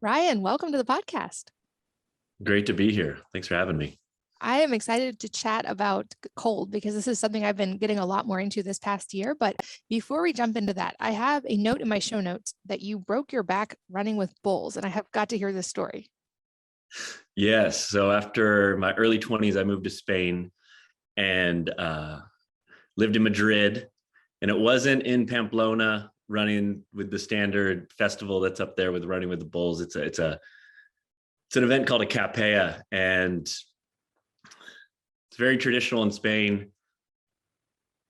Ryan, welcome to the podcast. Great to be here. Thanks for having me. I am excited to chat about cold because this is something I've been getting a lot more into this past year. But before we jump into that, I have a note in my show notes that you broke your back running with bulls, and I have got to hear this story. Yes. So after my early 20s, I moved to Spain and lived in Madrid. And it wasn't in Pamplona running with the standard festival that's up there with running with the bulls. It's an event called a capella, and it's very traditional in Spain.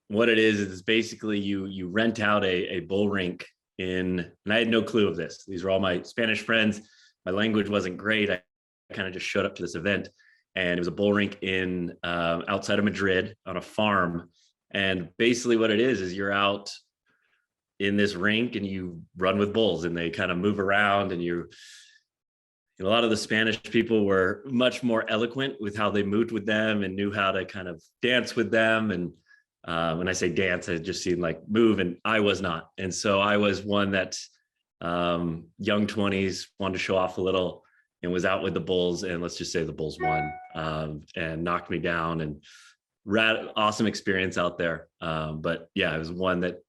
What it is basically you rent out a bull rink and I had no clue of this. These were all my Spanish friends. My language wasn't great. I kind of just showed up to this event, and it was a bull rink in outside of Madrid on a farm. And basically what it is you're out in this rink and you run with bulls, and they kind of move around, and a lot of the Spanish people were much more eloquent with how they moved with them and knew how to kind of dance with them. And when I say dance, it just seemed like move, and I was not. And so I was one that young 20s wanted to show off a little and was out with the bulls, and let's just say the bulls won and knocked me down, and awesome experience out there. But yeah, it was one that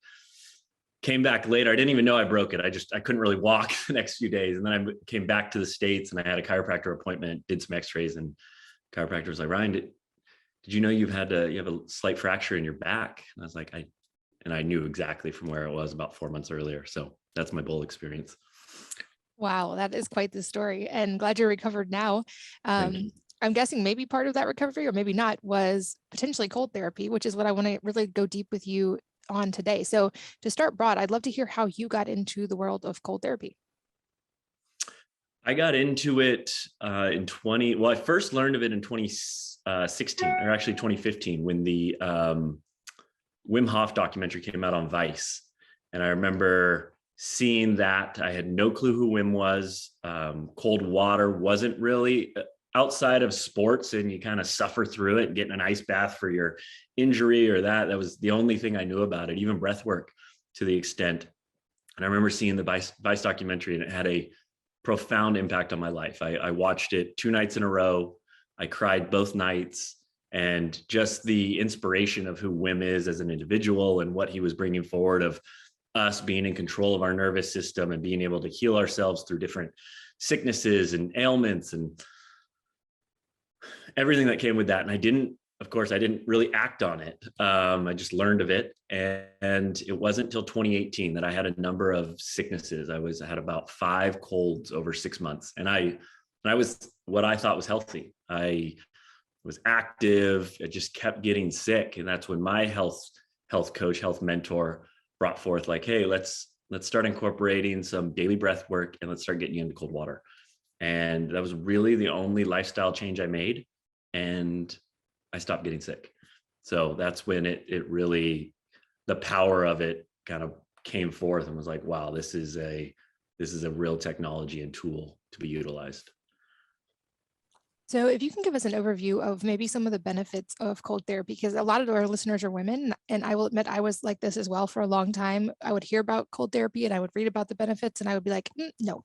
came back later. I didn't even know I broke it. I couldn't really walk the next few days. And then I came back to the States and I had a chiropractor appointment, did some x-rays, and chiropractor was like, Ryan, did you know you have a slight fracture in your back? And I was like, I knew exactly from where it was about 4 months earlier. So that's my bull experience. Wow, that is quite the story, and glad you're recovered now. I'm guessing maybe part of that recovery, or maybe not, was potentially cold therapy, which is what I want to really go deep with you on today. So to start broad, I'd love to hear how you got into the world of cold therapy. I got into it I first learned of it in 2016, or actually 2015, when the Wim Hof documentary came out on Vice. And I remember seeing that. I had no clue who Wim was. Cold water wasn't really outside of sports, and you kind of suffer through it, getting an ice bath for your injury or that was the only thing I knew about it, even breath work to the extent. And I remember seeing the Vice documentary, and it had a profound impact on my life. I watched it 2 nights in a row. I cried both nights, and just the inspiration of who Wim is as an individual and what he was bringing forward of us being in control of our nervous system and being able to heal ourselves through different sicknesses and ailments and everything that came with that. And I didn't really act on it. I just learned of it. And it wasn't until 2018 that I had a number of sicknesses. I had about 5 colds over 6 months. And I was what I thought was healthy. I was active. I just kept getting sick. And that's when my health coach, health mentor brought forth like, hey, let's start incorporating some daily breath work, and let's start getting you into cold water. And that was really the only lifestyle change I made. And I stopped getting sick. So that's when it really, the power of it kind of came forth and was like, wow, this is a real technology and tool to be utilized. So if you can give us an overview of maybe some of the benefits of cold therapy, because a lot of our listeners are women, and I will admit I was like this as well for a long time. I would hear about cold therapy and I would read about the benefits, and I would be like, no,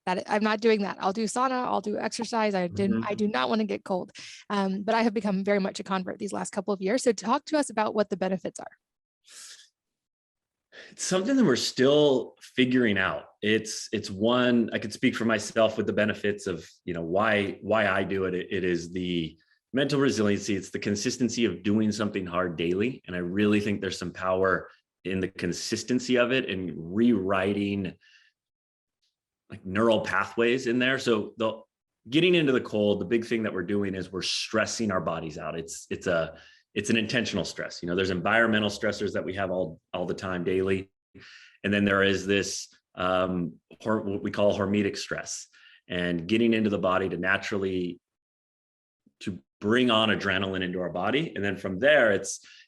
I'm not doing that. I'll do sauna, I'll do exercise. I do not want to get cold. But I have become very much a convert these last couple of years. So talk to us about what the benefits are. It's something that we're still figuring out. It's one, I could speak for myself with the benefits of, why I do it. It is the mental resiliency. It's the consistency of doing something hard daily. And I really think there's some power in the consistency of it and rewriting like neural pathways in there. So getting into the cold, the big thing that we're doing is we're stressing our bodies out. It's an intentional stress. There's environmental stressors that we have all the time daily. And then there is this, what we call hormetic stress, and getting into the body to bring on adrenaline into our body. And then from there,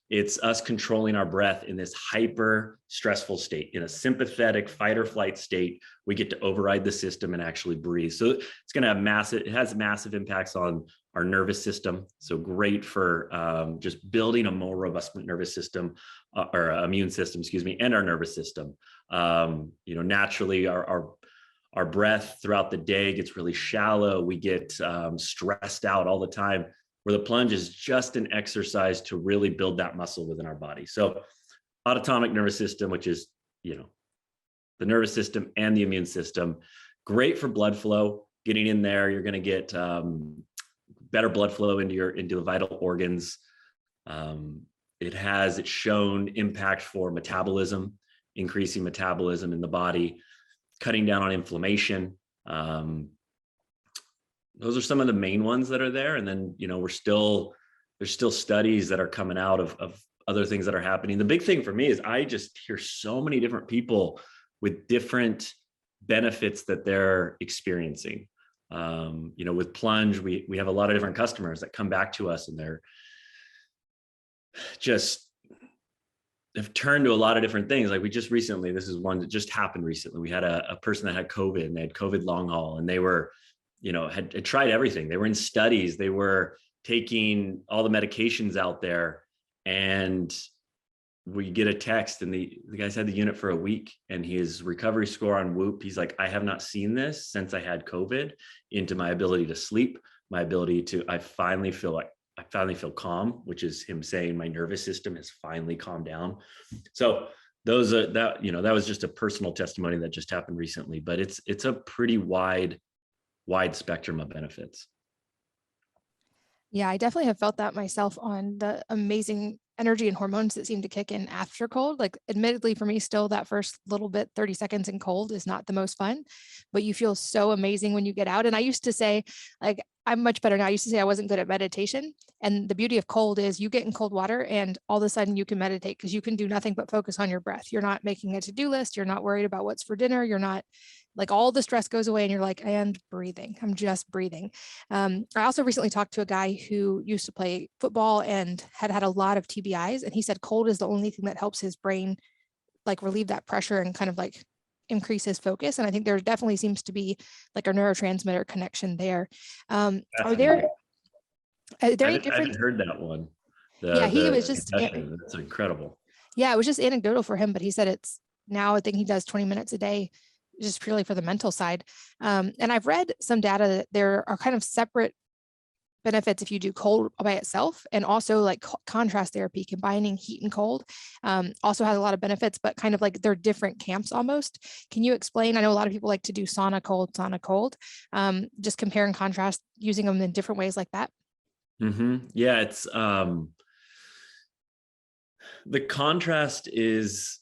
it's us controlling our breath in this hyper stressful state. In a sympathetic fight or flight state, we get to override the system and actually breathe. So it's going to it has massive impacts on our nervous system. So great for just building a more robust nervous system or immune system, and our nervous system. Naturally our Our breath throughout the day gets really shallow. We get stressed out all the time, where the plunge is just an exercise to really build that muscle within our body. So autonomic nervous system, which is, the nervous system and the immune system, great for blood flow. Getting in there, you're going to get better blood flow into the vital organs. It's shown impact for metabolism, increasing metabolism in the body, cutting down on inflammation. Those are some of the main ones that are there. And then, there's still studies that are coming out of other things that are happening. The big thing for me is I just hear so many different people with different benefits that they're experiencing. With Plunge, we have a lot of different customers that come back to us, and they're just have turned to a lot of different things. Like this is one that just happened recently. We had a person that had COVID, and they had COVID long haul, and they were, had tried everything. They were in studies, they were taking all the medications out there, and we get a text, and the guy's had the unit for a week, and his recovery score on Whoop, he's like, I have not seen this since I had COVID, into my ability to sleep, my ability to, I finally feel calm, which is him saying my nervous system has finally calmed down. So that was just a personal testimony that just happened recently, but it's a pretty wide spectrum of benefits. Yeah, I definitely have felt that myself on the amazing energy and hormones that seem to kick in after cold. Like, admittedly, for me, still that first little bit, 30 seconds in cold is not the most fun, but you feel so amazing when you get out. And I used to say, like, I'm much better now. I used to say I wasn't good at meditation. And the beauty of cold is you get in cold water and all of a sudden you can meditate, because you can do nothing but focus on your breath. You're not making a to-do list. You're not worried about what's for dinner. You're not, like, all the stress goes away and you're like, and breathing. I'm just breathing. I also recently talked to a guy who used to play football and had a lot of TBIs. And he said cold is the only thing that helps his brain, like, relieve that pressure and kind of like increase his focus. And I think there definitely seems to be like a neurotransmitter connection there. Are there I any different? haven't heard that one. Yeah, he was The just, concussion. That's incredible. yeah, it was just anecdotal for him, but he said it's now, I think he does 20 minutes a day, just purely for the mental side. And I've read some data that there are kind of separate benefits if you do cold by itself, and also like contrast therapy, combining heat and cold, also has a lot of benefits, but kind of like they're different camps almost. Can you explain? I know a lot of people like to do sauna cold, just compare and contrast using them in different ways like that. Yeah, it's the contrast is,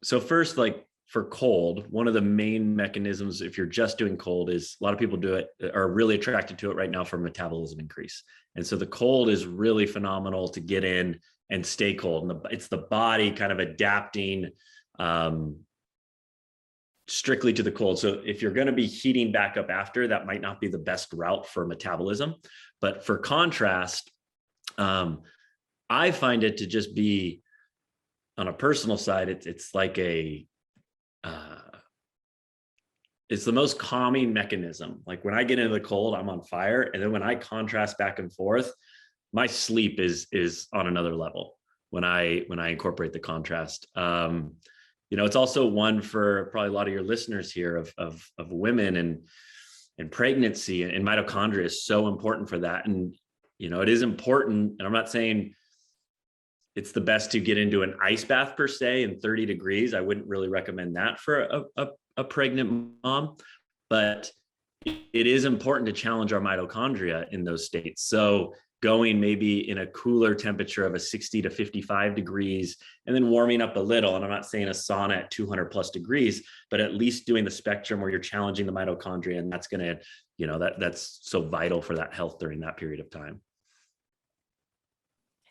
so first, like, for cold, one of the main mechanisms, if you're just doing cold, is a lot of people do it, are really attracted to it right now for metabolism increase. And so the cold is really phenomenal to get in and stay cold. And it's the body kind of adapting strictly to the cold. So if you're going to be heating back up after, that might not be the best route for metabolism. But for contrast, I find it to just be, on a personal side, it's like it's the most calming mechanism. Like, when I get into the cold, I'm on fire. And then when I contrast back and forth, my sleep is on another level when I incorporate the contrast. It's also one for probably a lot of your listeners here of women and pregnancy, and mitochondria is so important for that. And, it is important. And I'm not saying it's the best to get into an ice bath per se in 30 degrees. I wouldn't really recommend that for a pregnant mom, but it is important to challenge our mitochondria in those states. So going maybe in a cooler temperature of a 60 to 55 degrees, and then warming up a little. And I'm not saying a sauna at 200 plus degrees, but at least doing the spectrum where you're challenging the mitochondria. And that's going to, that's so vital for that health during that period of time.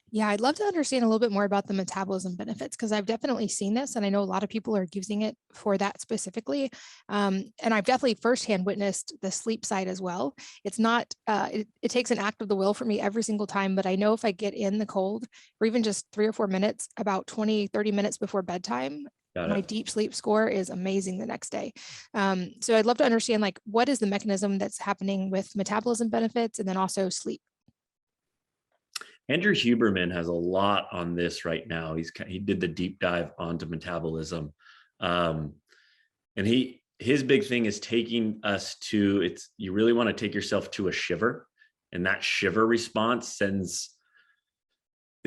Yeah, I'd love to understand a little bit more about the metabolism benefits, because I've definitely seen this and I know a lot of people are using it for that specifically. And I've definitely firsthand witnessed the sleep side as well. It's not, it takes an act of the will for me every single time, but I know if I get in the cold or even just 3 or 4 minutes, about 20, 30 minutes before bedtime, my deep sleep score is amazing the next day. So I'd love to understand, like, what is the mechanism that's happening with metabolism benefits and then also sleep? Andrew Huberman has a lot on this right now. He did the deep dive onto metabolism. And his big thing is taking us to, it's, you really want to take yourself to a shiver, and that shiver response is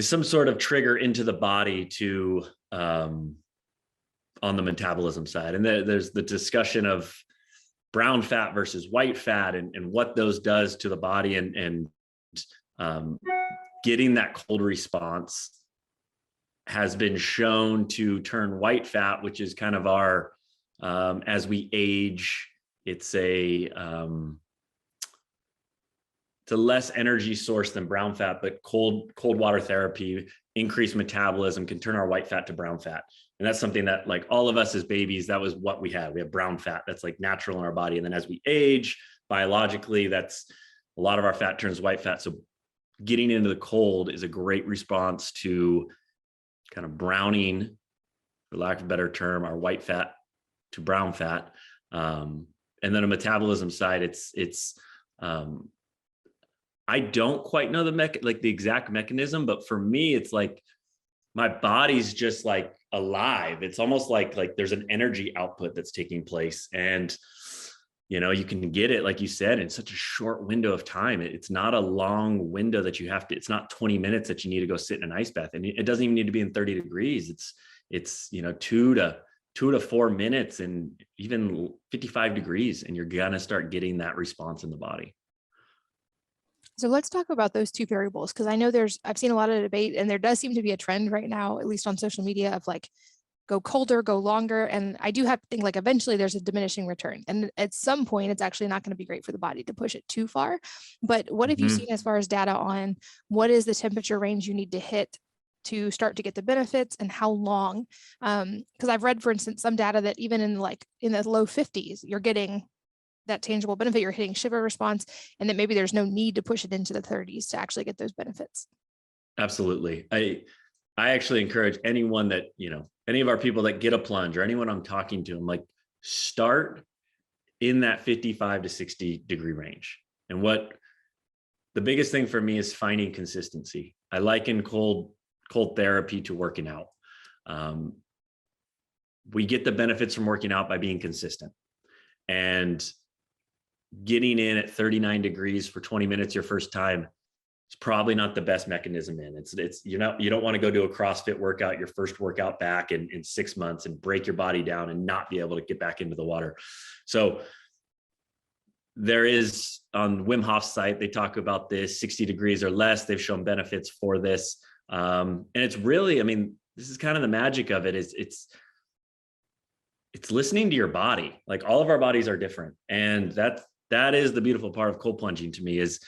some sort of trigger into the body to on the metabolism side. And there's the discussion of brown fat versus white fat, and what those does to the body, and getting that cold response has been shown to turn white fat, which is kind of our, as we age, it's a less energy source than brown fat, but cold water therapy, increased metabolism can turn our white fat to brown fat. And that's something that, like, all of us as babies, that was what we had. We have brown fat that's like natural in our body. And then as we age, biologically, that's a lot of our fat turns white fat. So getting into the cold is a great response to kind of browning, for lack of a better term, our white fat to brown fat. And then a metabolism side, it's I don't quite know the exact mechanism, but for me, it's like my body's just like alive. It's almost like there's an energy output that's taking place, and you can get it, like you said, in such a short window of time. It's not a long window that you have to. It's not 20 minutes that you need to go sit in an ice bath, and it doesn't even need to be in 30 degrees. It's 2 to 4 minutes, and even 55 degrees, and you're gonna start getting that response in the body. So let's talk about those two variables, because I know I've seen a lot of debate, and there does seem to be a trend right now, at least on social media, of like, go colder, go longer. And I do have to think, like, eventually there's a diminishing return. And at some point, it's actually not going to be great for the body to push it too far. But what have you seen as far as data on what is the temperature range you need to hit to start to get the benefits, and how long? Because I've read, for instance, some data that even in the low 50s, you're getting that tangible benefit, you're hitting shiver response, and that maybe there's no need to push it into the 30s to actually get those benefits. Absolutely. I actually encourage anyone that, any of our people that get a plunge, or anyone I'm talking to, I'm like, start in that 55 to 60 degree range. And what the biggest thing for me is finding consistency. I liken cold therapy to working out. We get the benefits from working out by being consistent, and getting in at 39 degrees for 20 minutes your first time, it's probably not the best mechanism in. You don't want to go do a CrossFit workout, your first workout back in 6 months, and break your body down and not be able to get back into the water. So there is, on Wim Hof's site, they talk about this 60 degrees or less. They've shown benefits for this. And it's really, this is kind of the magic of it, is it's listening to your body. Like, all of our bodies are different. And that is the beautiful part of cold plunging to me, is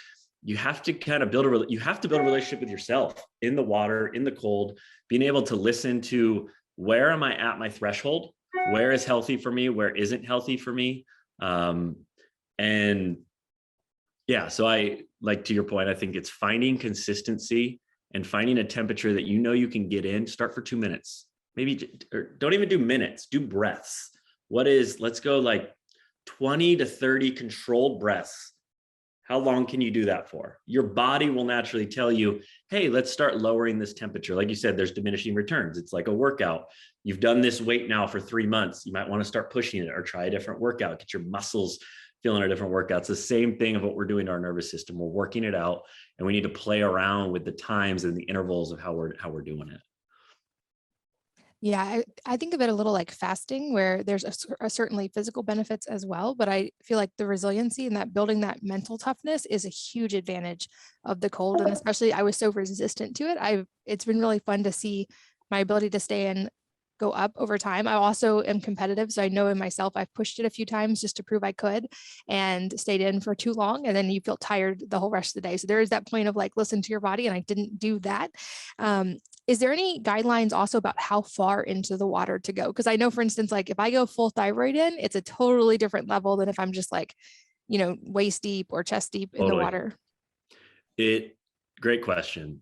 you have to kind of build a relationship with yourself in the water, in the cold, being able to listen to, where am I at my threshold? Where is healthy for me? Where isn't healthy for me? And yeah, so to your point, I think it's finding consistency and finding a temperature that you can get in. Start for 2 minutes, maybe, or don't even do minutes, do breaths. Let's go like 20 to 30 controlled breaths. How long can you do that for? Your body will naturally tell you, hey, let's start lowering this temperature. Like you said, there's diminishing returns. It's like a workout. You've done this weight now for 3 months. You might want to start pushing it, or try a different workout, get your muscles feeling a different workout. It's the same thing of what we're doing to our nervous system. We're working it out, and we need to play around with the times and the intervals of how we're doing it. Yeah, I think of it a little like fasting, where there's certainly physical benefits as well, but I feel like the resiliency and that building that mental toughness is a huge advantage of the cold. And especially, I was so resistant to it. It's been really fun to see my ability to stay and go up over time. I also am competitive, so I know in myself, I've pushed it a few times just to prove I could, and stayed in for too long, and then you feel tired the whole rest of the day. So there is that point of like, listen to your body, and I didn't do that. Is there any guidelines also about how far into the water to go? Because I know, for instance, like if I go full thyroid in, it's a totally different level than if I'm just like, waist deep or chest deep in the water. Great question.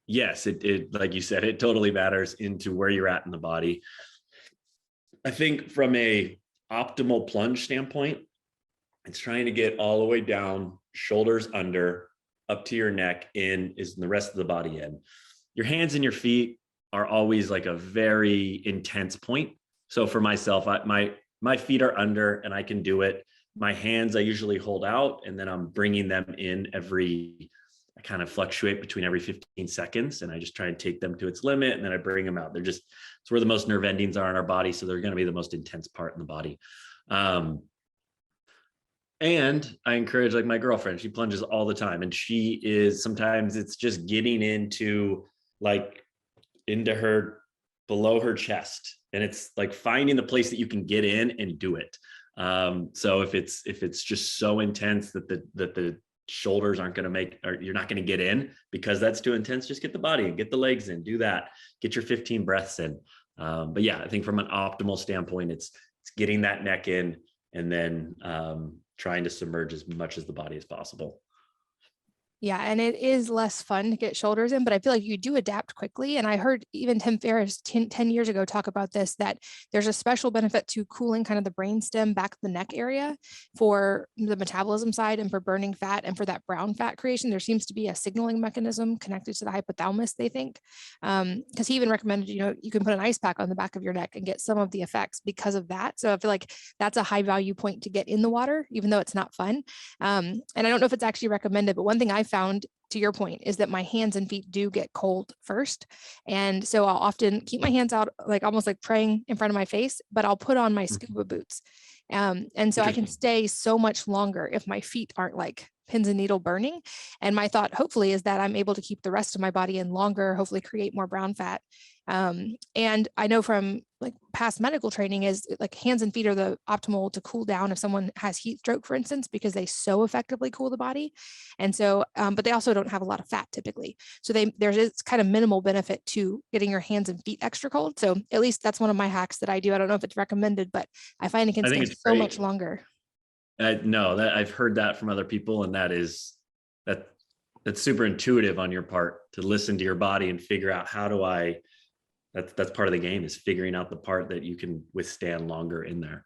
Yes, it like you said, it totally matters into where you're at in the body. I think from a optimal plunge standpoint, it's trying to get all the way down, shoulders under, up to your neck, in the rest of the body in. Your hands and your feet are always like a very intense point. So for myself, my my feet are under and I can do it. My hands, I usually hold out and then I'm bringing them in I kind of fluctuate between every 15 seconds and I just try and take them to its limit and then I bring them out. It's where the most nerve endings are in our body. So they're going to be the most intense part in the body. And I encourage, like, my girlfriend, she plunges all the time and sometimes it's just getting into her, below her chest. And it's like finding the place that you can get in and do it. So if it's just so intense that the shoulders aren't going to or you're not going to get in because that's too intense, just get the body and get the legs in, do that, get your 15 breaths in. But yeah, I think from an optimal standpoint, it's getting that neck in and then trying to submerge as much as the body as possible. Yeah, and it is less fun to get shoulders in, but I feel like you do adapt quickly. And I heard even Tim Ferriss 10 years ago talk about this, that there's a special benefit to cooling kind of the brainstem back the neck area for the metabolism side and for burning fat and for that brown fat creation. There seems to be a signaling mechanism connected to the hypothalamus, they think. Because he even recommended, you can put an ice pack on the back of your neck and get some of the effects because of that. So I feel like that's a high value point to get in the water, even though it's not fun. And I don't know if it's actually recommended, but one thing I found, to your point, is that my hands and feet do get cold first. And so I'll often keep my hands out, like almost like praying in front of my face, but I'll put on my scuba boots. And so I can stay so much longer if my feet aren't like pins and needle burning. And my thought, hopefully, is that I'm able to keep the rest of my body in longer, hopefully create more brown fat. And I know from like past medical training is like hands and feet are the optimal to cool down if someone has heat stroke, for instance, because they so effectively cool the body. And so, but they also don't have a lot of fat typically. So there's kind of minimal benefit to getting your hands and feet extra cold. So at least that's one of my hacks that I do. I don't know if it's recommended, but I find it can I think stay it's so great. much longer. No, that I've heard that from other people, and that's super intuitive on your part to listen to your body and figure out that's part of the game, is figuring out the part that you can withstand longer in there.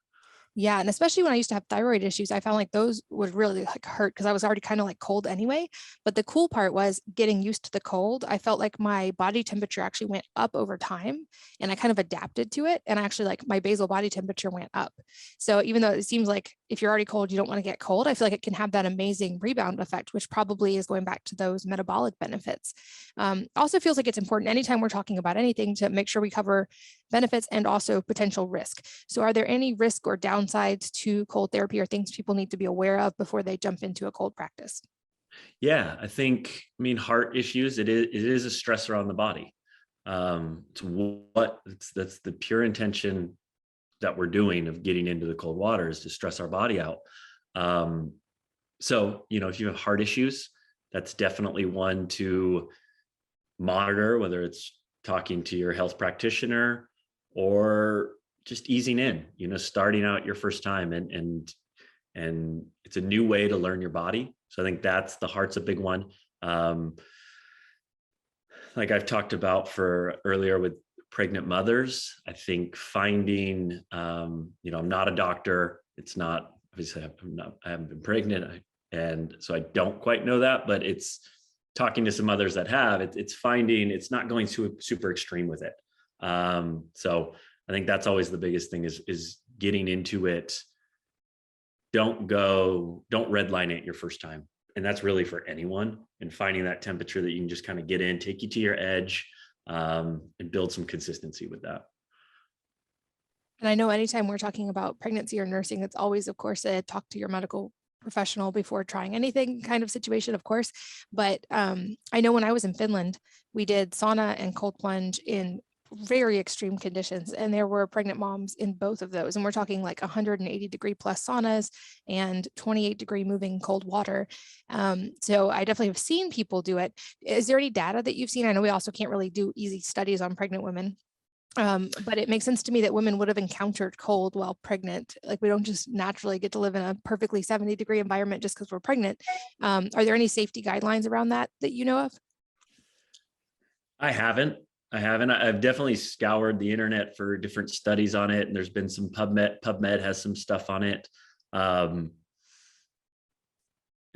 Yeah. And especially when I used to have thyroid issues, I found like those would really like hurt because I was already kind of like cold anyway. But the cool part was getting used to the cold. I felt like my body temperature actually went up over time and I kind of adapted to it. And actually like my basal body temperature went up. So even though it seems like if you're already cold, you don't want to get cold, I feel like it can have that amazing rebound effect, which probably is going back to those metabolic benefits. Also feels like it's important anytime we're talking about anything to make sure we cover benefits and also potential risk. So are there any risk or downsides to cold therapy or things people need to be aware of before they jump into a cold practice? Yeah, heart issues, it is a stressor on the body. That's the pure intention that we're doing of getting into the cold water, is to stress our body out. So, if you have heart issues, that's definitely one to monitor, whether it's talking to your health practitioner or just easing in, starting out your first time, and it's a new way to learn your body. So I think the heart's a big one. Like I've talked about for earlier with pregnant mothers, I think finding, I'm not a doctor. It's not, obviously I haven't been pregnant. And so I don't quite know that, but it's talking to some others that have, it's finding, it's not going super extreme with it. So I think that's always the biggest thing is getting into it. Don't redline it your first time. And that's really for anyone, and finding that temperature that you can just kind of get in, take you to your edge, and build some consistency with that. And I know anytime we're talking about pregnancy or nursing, it's always, of course, a talk to your medical professional before trying anything kind of situation, of course. But I know when I was in Finland, we did sauna and cold plunge in very extreme conditions. And there were pregnant moms in both of those. And we're talking like 180-degree plus saunas and 28-degree moving cold water. So I definitely have seen people do it. Is there any data that you've seen? I know we also can't really do easy studies on pregnant women. But it makes sense to me that women would have encountered cold while pregnant. Like we don't just naturally get to live in a perfectly 70-degree environment just because we're pregnant. Are there any safety guidelines around that you know of? I haven't. I've definitely scoured the internet for different studies on it, and there's been some PubMed has some stuff on it.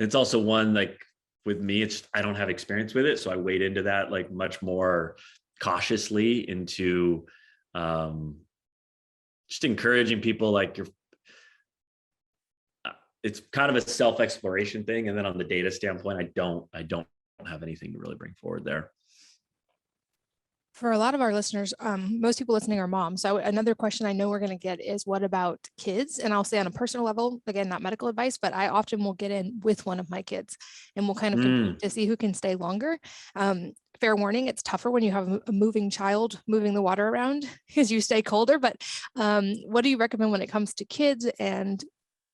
It's also one, like with me, I don't have experience with it, so I wade into that like much more cautiously into just encouraging people, like it's kind of a self-exploration thing. And then on the data standpoint, I don't have anything to really bring forward there. For a lot of our listeners, most people listening are moms. So another question I know we're going to get is, what about kids? And I'll say on a personal level, again, not medical advice, but I often will get in with one of my kids and we'll kind of compete to see who can stay longer. Fair warning, it's tougher when you have a moving child moving the water around as you stay colder. But what do you recommend when it comes to kids and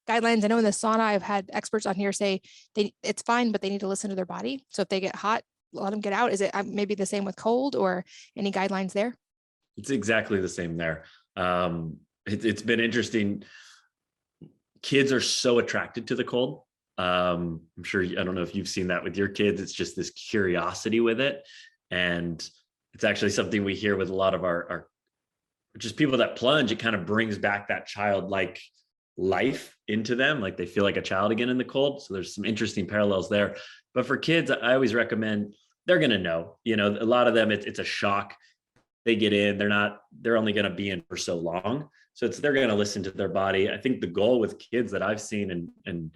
guidelines? I know in the sauna, I've had experts on here say it's fine, but they need to listen to their body. So if they get hot, let them get out. Is it maybe the same with cold, or any guidelines there? It's exactly the same there. It's been interesting. Kids are so attracted to the cold. I'm sure, I don't know if you've seen that with your kids. It's just this curiosity with it. And it's actually something we hear with a lot of our just people that plunge. It kind of brings back that childlike life into them. Like they feel like a child again in the cold. So there's some interesting parallels there. But for kids, I always recommend, they're going to know, a lot of them, it's a shock. They get in, they're only going to be in for so long. So they're going to listen to their body. I think the goal with kids that I've seen and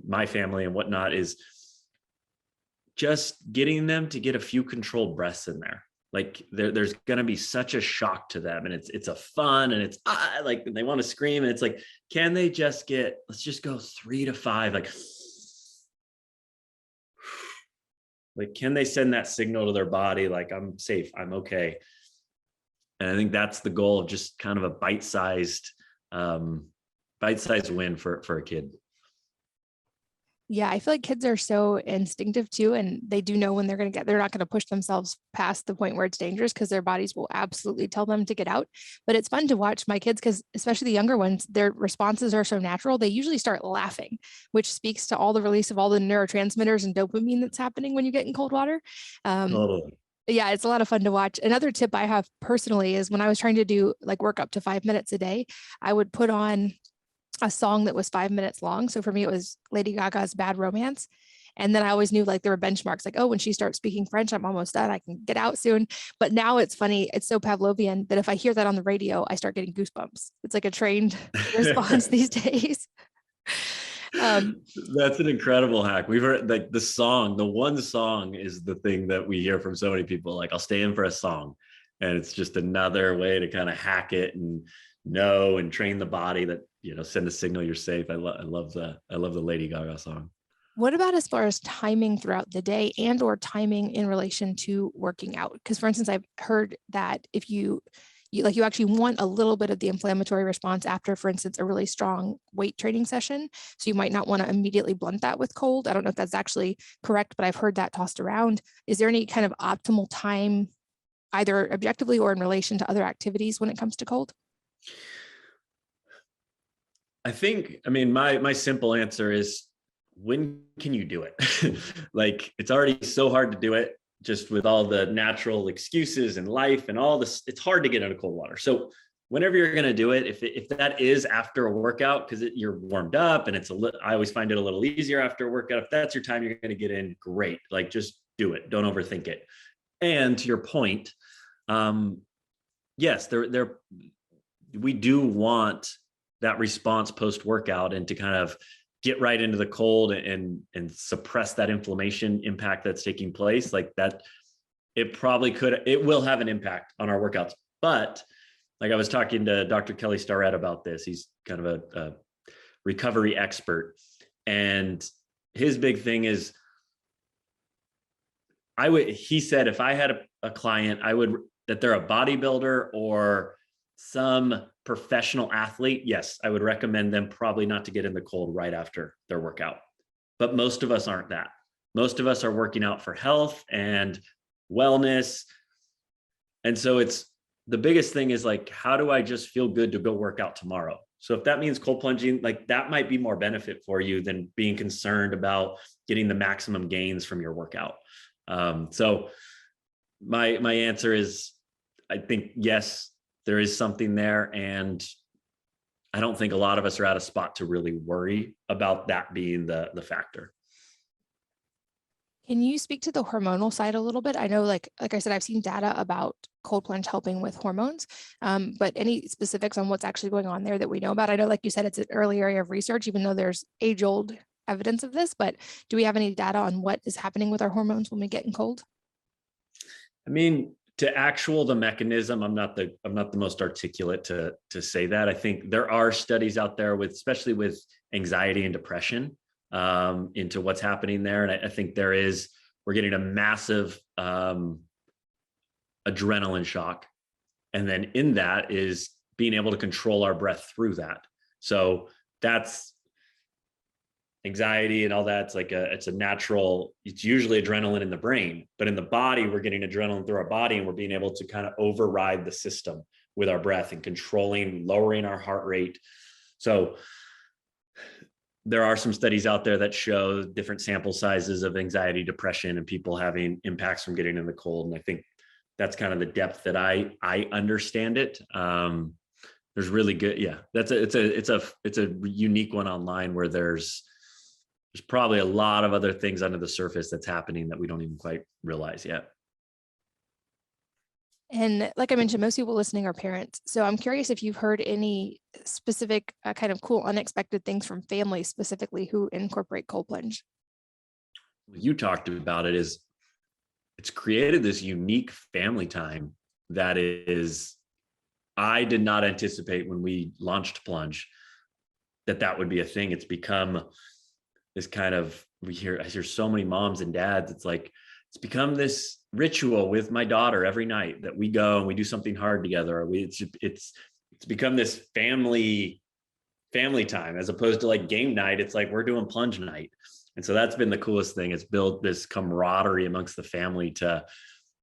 my family and whatnot is just getting them to get a few controlled breaths in there. Like there's going to be such a shock to them, and it's a fun, and it's like they want to scream, and it's like, can they just let's just go 3 to 5, like, can they send that signal to their body? Like, I'm safe, I'm okay. And I think that's the goal of just kind of a bite-sized win for a kid. Yeah, I feel like kids are so instinctive too, and they do know when they're not going to push themselves past the point where it's dangerous, because their bodies will absolutely tell them to get out. But it's fun to watch my kids, because especially the younger ones, their responses are so natural. They usually start laughing, which speaks to all the release of all the neurotransmitters and dopamine that's happening when you get in cold water. Totally. Yeah, it's a lot of fun to watch. Another tip I have personally is, when I was trying to do like work up to 5 minutes a day, I would put on a song that was 5 minutes long. So for me, it was Lady Gaga's Bad Romance. And then I always knew, like, there were benchmarks, like, oh, when she starts speaking French, I'm almost done, I can get out soon. But now it's funny, it's so Pavlovian that if I hear that on the radio, I start getting goosebumps. It's like a trained response these days. That's an incredible hack. We've heard, like, the one song is the thing that we hear from so many people. Like, I'll stay in for a song, and it's just another way to kind of hack it and know and train the body that, send a signal you're safe. I love the Lady Gaga song. What about as far as timing throughout the day and or timing in relation to working out? Because, for instance, I've heard that if you actually want a little bit of the inflammatory response after, for instance, a really strong weight training session. So you might not want to immediately blunt that with cold. I don't know if that's actually correct, but I've heard that tossed around. Is there any kind of optimal time, either objectively or in relation to other activities, when it comes to cold? I mean, my simple answer is, when can you do it? Like, it's already so hard to do it, just with all the natural excuses in life and all this. It's hard to get into cold water. So whenever you're going to do it, if that is after a workout, because you're warmed up, and I always find it a little easier after a workout. If that's your time you're going to get in, great. Like, just do it. Don't overthink it. And to your point, yes, we do want that response post workout, and to kind of get right into the cold and suppress that inflammation impact that's taking place. Like that, it will have an impact on our workouts. But like, I was talking to Dr. Kelly Starrett about this. He's kind of a recovery expert. And his big thing is, he said, if I had a client, that they're a bodybuilder or some professional athlete, yes, I would recommend them probably not to get in the cold right after their workout. But most of us aren't that. Most of us are working out for health and wellness. And so the biggest thing is, like, how do I just feel good to go work out tomorrow? So if that means cold plunging, like, that might be more benefit for you than being concerned about getting the maximum gains from your workout. So my answer is, I think, yes, there is something there. And I don't think a lot of us are at a spot to really worry about that being the factor. Can you speak to the hormonal side a little bit? I know, like I said, I've seen data about cold plunge helping with hormones, but any specifics on what's actually going on there that we know about? I know, like you said, it's an early area of research, even though there's age-old evidence of this, but do we have any data on what is happening with our hormones when we get in cold? I mean, to actual the mechanism, I'm not the most articulate to say that. I think there are studies out there with, especially with anxiety and depression, into what's happening there, and I think we're getting a massive adrenaline shock, and then in that is being able to control our breath through that. So that's anxiety and all that. It's a natural, it's usually adrenaline in the brain, but in the body, we're getting adrenaline through our body, and we're being able to kind of override the system with our breath and controlling, lowering our heart rate. So there are some studies out there that show different sample sizes of anxiety, depression, and people having impacts from getting in the cold. And I think that's kind of the depth that I understand it. There's really good, yeah. It's a unique one online where there's probably a lot of other things under the surface that's happening that we don't even quite realize yet. And like I mentioned, most people listening are parents. So I'm curious if you've heard any specific kind of cool, unexpected things from families specifically who incorporate cold plunge. You talked about it, is it's created this unique family time that is, I did not anticipate when we launched Plunge that would be a thing. It's become this kind of, I hear so many moms and dads, it's become this ritual with my daughter every night that we go and we do something hard together. It's become this family time, as opposed to like game night. It's like we're doing plunge night. And so that's been the coolest thing. It's built this camaraderie amongst the family to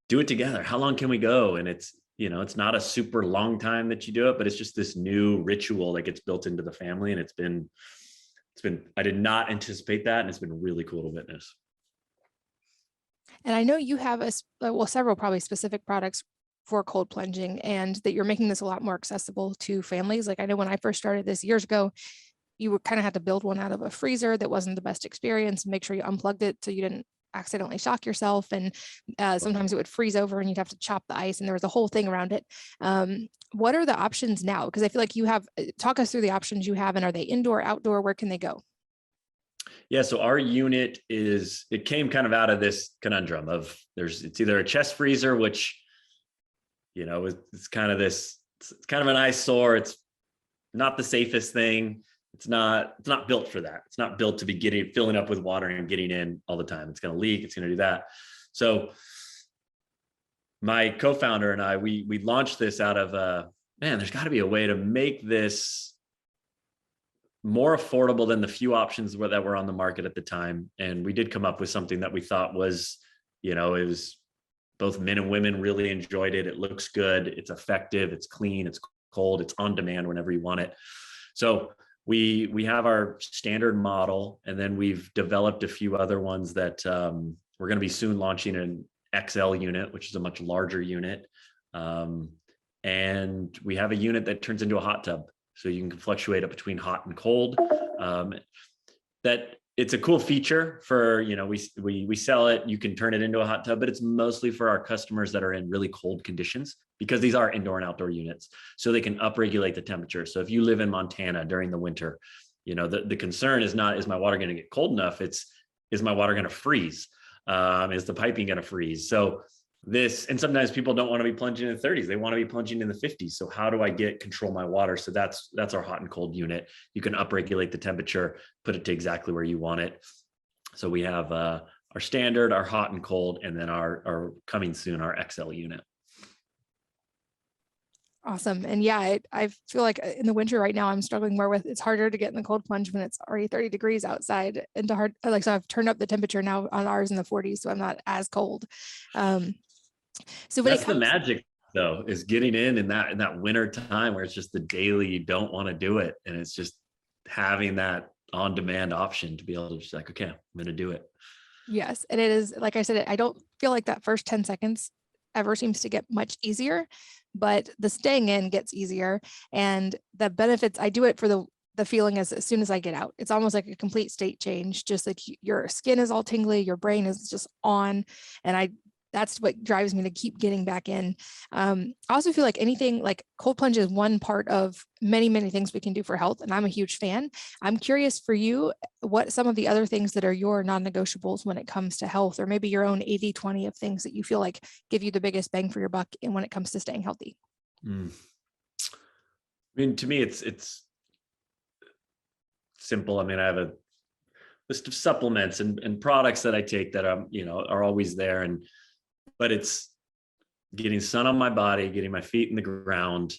do it together. How long can we go? And it's not a super long time that you do it, but it's just this new ritual that gets built into the family. And it's been, I did not anticipate that. And it's been really cool to witness. And I know you have several probably specific products for cold plunging, and that you're making this a lot more accessible to families. Like I know when I first started this years ago, you would kind of had to build one out of a freezer that wasn't the best experience, and make sure you unplugged it so you didn't accidentally shock yourself. And sometimes it would freeze over and you'd have to chop the ice, and there was a whole thing around it. What are the options now? Because I feel like you have, talk us through the options you have, and are they indoor, outdoor? Where can they go? Yeah, so our unit it came kind of out of this conundrum of it's either a chest freezer, which, it's kind of an eyesore. It's not the safest thing. It's not built for that. It's not built to be filling up with water and getting in all the time. It's going to leak. It's going to do that. So my co-founder and I, we launched this out of there's got to be a way to make this more affordable than the few options that were on the market at the time. And we did come up with something that we thought was, it was both men and women really enjoyed it. It looks good. It's effective. It's clean. It's cold. It's on demand whenever you want it. So we have our standard model, and then we've developed a few other ones that we're going to be soon launching an XL unit, which is a much larger unit. And we have a unit that turns into a hot tub. So you can fluctuate it between hot and cold. That it's a cool feature for, we sell it, you can turn it into a hot tub, but it's mostly for our customers that are in really cold conditions, because these are indoor and outdoor units. So they can upregulate the temperature. So if you live in Montana during the winter, the concern is not, is my water going to get cold enough? It's, is my water going to freeze? Is the piping going to freeze? So and sometimes people don't want to be plunging in the 30s. They want to be plunging in the 50s. So how do I control my water? So that's our hot and cold unit. You can upregulate the temperature, put it to exactly where you want it. So we have our standard, our hot and cold, and then our coming soon, our XL unit. Awesome. And yeah, I feel like in the winter right now, I'm struggling more with, it's harder to get in the cold plunge when it's already 30 degrees outside, and so I've turned up the temperature now on ours in the 40s. So I'm not as cold. So when that's the magic though, is getting in that winter time where it's just the daily, you don't want to do it. And it's just having that on-demand option to be able to just like, okay, I'm going to do it. Yes. And it is, like I said, I don't feel like that first 10 seconds ever seems to get much easier, but the staying in gets easier. And the benefits, I do it for the the feeling as soon as I get out. It's almost like a complete state change, just like your skin is all tingly, your brain is just on. And that's what drives me to keep getting back in. I also feel like anything like cold plunge is one part of many, many things we can do for health. And I'm a huge fan. I'm curious for you, what some of the other things that are your non-negotiables when it comes to health, or maybe your own 80-20 of things that you feel like give you the biggest bang for your buck and when it comes to staying healthy. Mm. I mean, to me, it's simple. I mean, I have a list of supplements and products that I take that are always there. But it's getting sun on my body, getting my feet in the ground.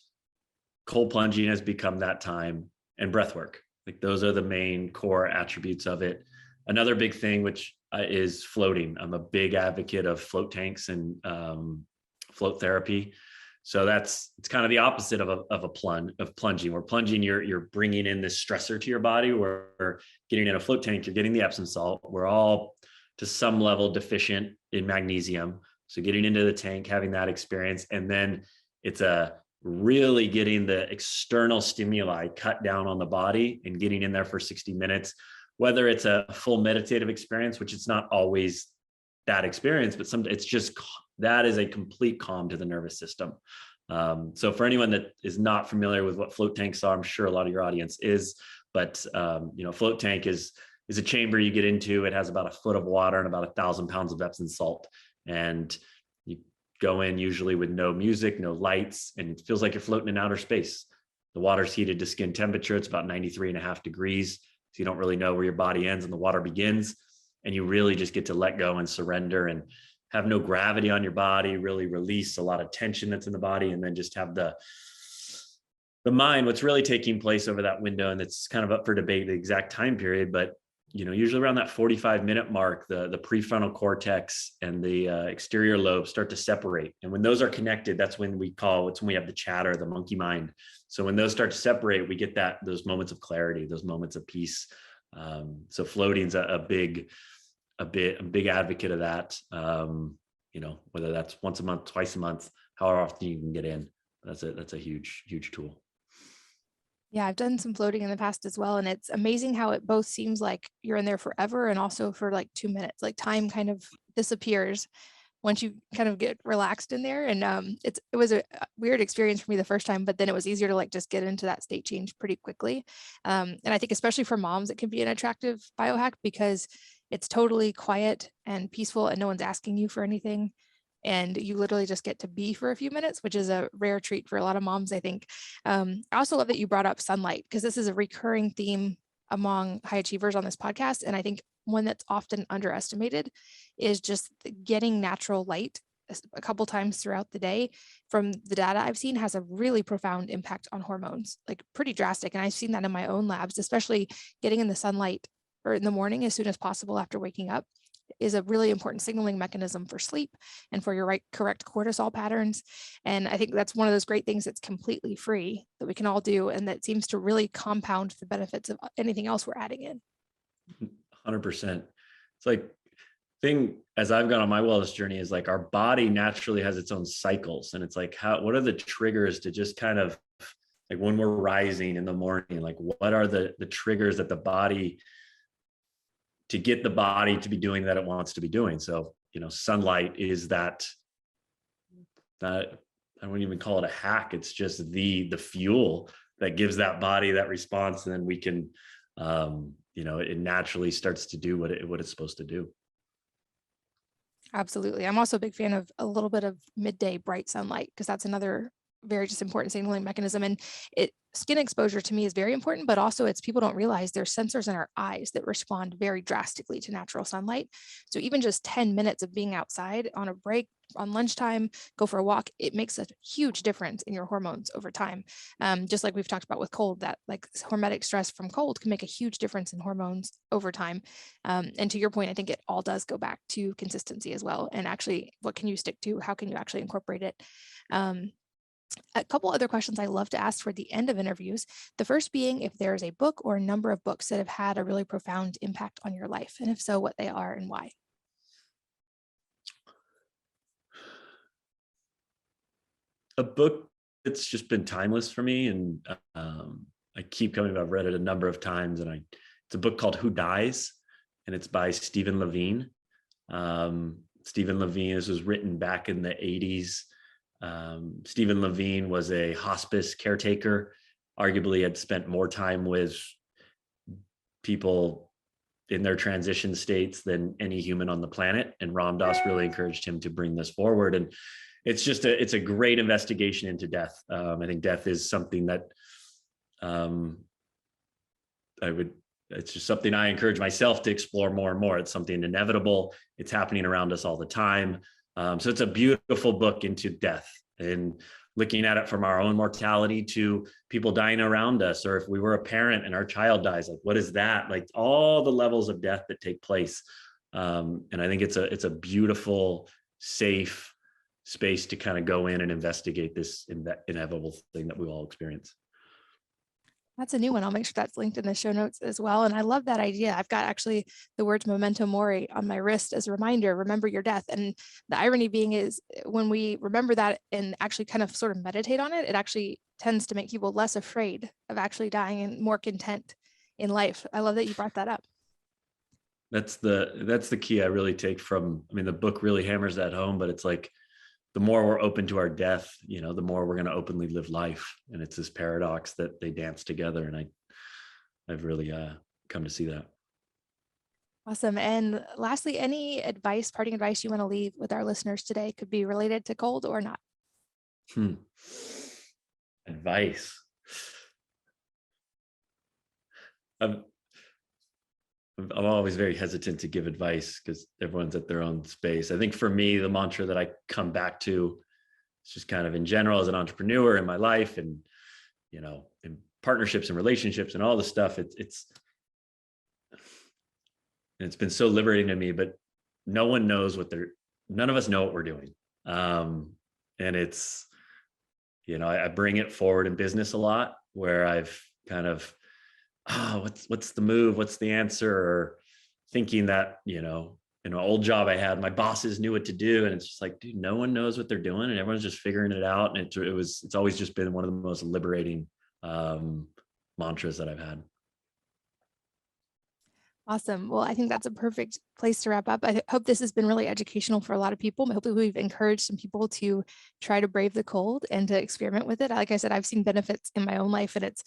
Cold plunging has become that time, and breath work. Like those are the main core attributes of it. Another big thing, which is floating. I'm a big advocate of float tanks and float therapy. So it's kind of the opposite of plunging. Where plunging, you're bringing in this stressor to your body. Where getting in a float tank, you're getting the Epsom salt. We're all to some level deficient in magnesium. So getting into the tank, having that experience, and then it's really getting the external stimuli cut down on the body and getting in there for 60 minutes, whether it's a full meditative experience, which it's not always that experience, but it's just, that is a complete calm to the nervous system. So for anyone that is not familiar with what float tanks are, I'm sure a lot of your audience is, but float tank is a chamber you get into. It has about a foot of water and about 1,000 pounds of Epsom salt. And you go in usually with no music, no lights, and it feels like you're floating in outer space. The water's heated to skin temperature. It's about 93.5 degrees. So you don't really know where your body ends and the water begins. And you really just get to let go and surrender and have no gravity on your body, really release a lot of tension that's in the body, and then just have the mind, what's really taking place over that window. And it's kind of up for debate, the exact time period, but usually around that 45-minute mark, the prefrontal cortex and the exterior lobe start to separate. And when those are connected, it's when we have the chatter, the monkey mind. So when those start to separate, we get those moments of clarity, those moments of peace. So floating's a big advocate of that. Whether that's once a month, twice a month, however often you can get in, that's a huge, huge tool. Yeah, I've done some floating in the past as well. And it's amazing how it both seems like you're in there forever and also for like 2 minutes, like time kind of disappears once you kind of get relaxed in there. And it was a weird experience for me the first time, but then it was easier to like just get into that state change pretty quickly. And I think especially for moms, it can be an attractive biohack because it's totally quiet and peaceful and no one's asking you for anything. And you literally just get to be for a few minutes, which is a rare treat for a lot of moms, I think. I also love that you brought up sunlight because this is a recurring theme among high achievers on this podcast. And I think one that's often underestimated is just getting natural light a couple times throughout the day. From the data I've seen, has a really profound impact on hormones, like pretty drastic. And I've seen that in my own labs, especially getting in the sunlight or in the morning as soon as possible after waking up is a really important signaling mechanism for sleep and for your correct cortisol patterns. And I think that's one of those great things that's completely free that we can all do, and that seems to really compound the benefits of anything else we're adding in. 100%. It's like thing as I've gone on my wellness journey is like our body naturally has its own cycles, and it's like what are the triggers to just kind of like when we're rising in the morning, like what are the triggers that the body to get the body to be doing that it wants to be doing. So, sunlight is that I wouldn't even call it a hack. It's just the fuel that gives that body that response. And then we can, it naturally starts to do what it's supposed to do. Absolutely. I'm also a big fan of a little bit of midday bright sunlight because that's another very just important signaling mechanism. And skin exposure to me is very important, but also people don't realize there's sensors in our eyes that respond very drastically to natural sunlight. So even just 10 minutes of being outside on a break, on lunchtime, go for a walk, it makes a huge difference in your hormones over time. Just like we've talked about with cold, that like hormetic stress from cold can make a huge difference in hormones over time. And to your point, I think it all does go back to consistency as well. And actually, what can you stick to? How can you actually incorporate it? A couple other questions I love to ask for the end of interviews. The first being if there is a book or a number of books that have had a really profound impact on your life, and if so, what they are and why. A book that's just been timeless for me and I keep coming, I've read it a number of times, and it's a book called Who Dies, and it's by Stephen Levine. Stephen Levine, this was written back in the 80s. Stephen Levine was a hospice caretaker, arguably had spent more time with people in their transition states than any human on the planet. And Ram Dass really encouraged him to bring this forward. And it's a great investigation into death. I think death is something that it's just something I encourage myself to explore more and more. It's something inevitable. It's happening around us all the time. So it's a beautiful book into death and looking at it from our own mortality to people dying around us. Or if we were a parent and our child dies, like, what is that? Like all the levels of death that take place. And I think it's a beautiful, safe space to kind of go in and investigate this inevitable thing that we all experience. That's a new one. I'll make sure that's linked in the show notes as well. And I love that idea. I've got actually the words memento mori on my wrist as a reminder, remember your death. And the irony being is when we remember that and actually kind of sort of meditate on it, it actually tends to make people less afraid of actually dying and more content in life. I love that you brought that up. That's the key I really take from, I mean, the book really hammers that home, but it's like, the more we're open to our death, the more we're going to openly live life. And it's this paradox that they dance together. And I've really come to see that. Awesome. And lastly, any parting advice you want to leave with our listeners today? Could be related to cold or not. Advice. I'm always very hesitant to give advice because everyone's at their own space. I think for me, the mantra that I come back to is just kind of in general as an entrepreneur in my life and, in partnerships and relationships and all the stuff. It's been so liberating to me, but none of us know what we're doing. And it's, I bring it forward in business a lot where I've kind of, what's the move? What's the answer? Or thinking that, in an old job I had, my bosses knew what to do. And it's just like, dude, no one knows what they're doing and everyone's just figuring it out. And it's always just been one of the most liberating mantras that I've had. Awesome. Well, I think that's a perfect place to wrap up. I hope this has been really educational for a lot of people. Hopefully we've encouraged some people to try to brave the cold and to experiment with it. Like I said, I've seen benefits in my own life, and it's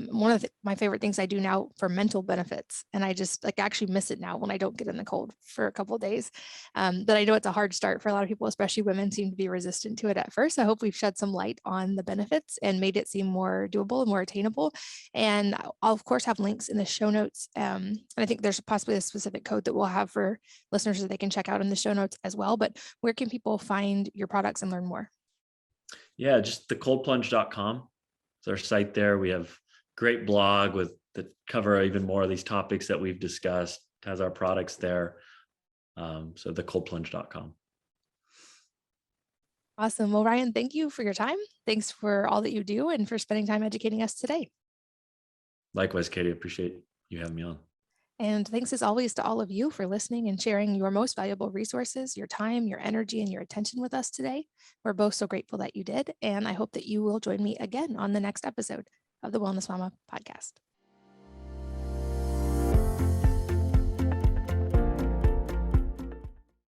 one of my favorite things I do now for mental benefits. And I just actually miss it now when I don't get in the cold for a couple of days. But I know it's a hard start for a lot of people, especially women seem to be resistant to it at first. I hope we've shed some light on the benefits and made it seem more doable and more attainable. And I'll of course have links in the show notes. And I think there's possibly a specific code that we'll have for listeners that they can check out in the show notes as well. But where can people find your products and learn more? Yeah, just thecoldplunge.com. It's our site there. We have great blog that cover even more of these topics that we've discussed. It has our products there. So thecoldplunge.com. Awesome. Well, Ryan, thank you for your time. Thanks for all that you do and for spending time educating us today. Likewise, Katie, appreciate you having me on. And thanks as always to all of you for listening and sharing your most valuable resources, your time, your energy, and your attention with us today. We're both so grateful that you did. And I hope that you will join me again on the next episode of the Wellness Mama podcast.